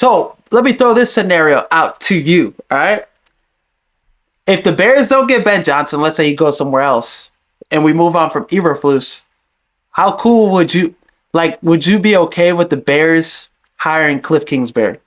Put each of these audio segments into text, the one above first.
So let me throw this scenario out to you. All right. If the Bears don't get Ben Johnson, let's say he goes somewhere else, and we move on from Eberflus, how cool would you would you be okay with the Bears hiring Kliff Kingsbury?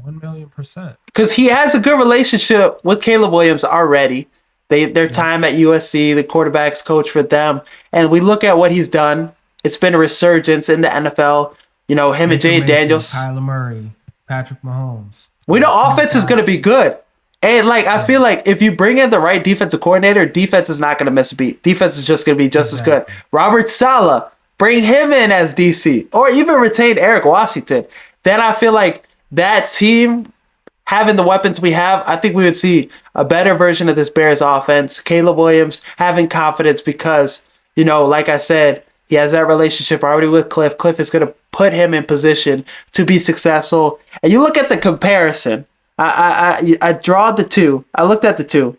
1,000,000%. Because he has a good relationship with Caleb Williams already. Their time at USC, the quarterbacks coach for them, and we look at what he's done. It's been a resurgence in the NFL. You know, him and Jay Daniels. Kyler Murray, Patrick Mahomes. We know offense is going to be good. And I feel like if you bring in the right defensive coordinator, defense is not going to miss a beat. Defense is just going to be just as good. Robert Saleh, bring him in as DC, or even retain Eric Washington. Then I feel like that team, having the weapons we have, I think we would see a better version of this Bears offense. Caleb Williams having confidence because, you know, like I said, he has that relationship already with Kliff. Kliff is going to put him in position to be successful. And you look at the comparison. I draw the two. I looked at the two.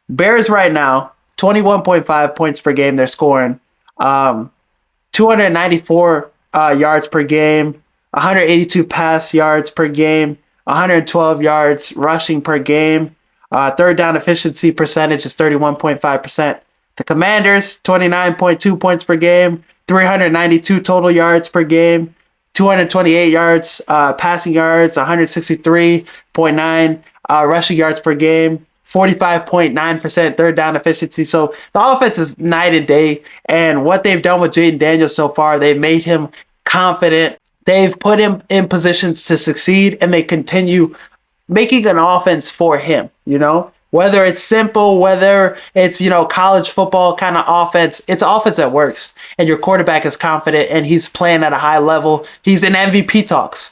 Bears right now, 21.5 points per game they're scoring. 294 yards per game, 182 pass yards per game, 112 yards rushing per game. Third down efficiency percentage is 31.5%. The Commanders, 29.2 points per game, 392 total yards per game, 228 yards passing yards, 163.9 rushing yards per game, 45.9% third down efficiency. So the offense is night and day. And what they've done with Jaden Daniels so far, they've made him confident. They've put him in positions to succeed, and they continue making an offense for him, you know? Whether it's simple, whether it's, you know, college football kind of offense, it's offense that works. And your quarterback is confident and he's playing at a high level. He's in MVP talks.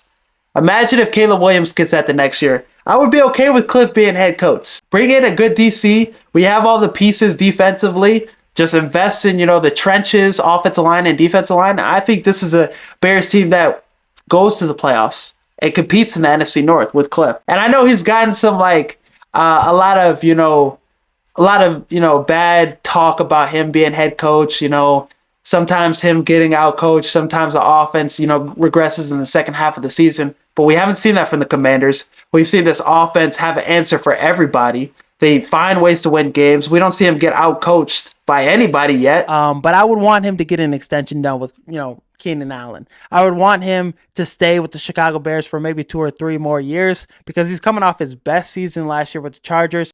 Imagine if Caleb Williams gets that the next year. I would be okay with Kliff being head coach. Bring in a good DC. We have all the pieces defensively. Just invest in, you know, the trenches, offensive line and defensive line. I think this is a Bears team that goes to the playoffs and competes in the NFC North with Kliff. And I know he's gotten some a lot of bad talk about him being head coach. You know, sometimes him getting out coached, sometimes the offense, you know, regresses in the second half of the season. But we haven't seen that from the Commanders. We've seen this offense have an answer for everybody. They find ways to win games. We don't see him get out coached by anybody yet. But I would want him to get an extension done with, you know, Keenan Allen. I would want him to stay with the Chicago Bears for maybe 2 or 3 more years because he's coming off his best season last year with the Chargers.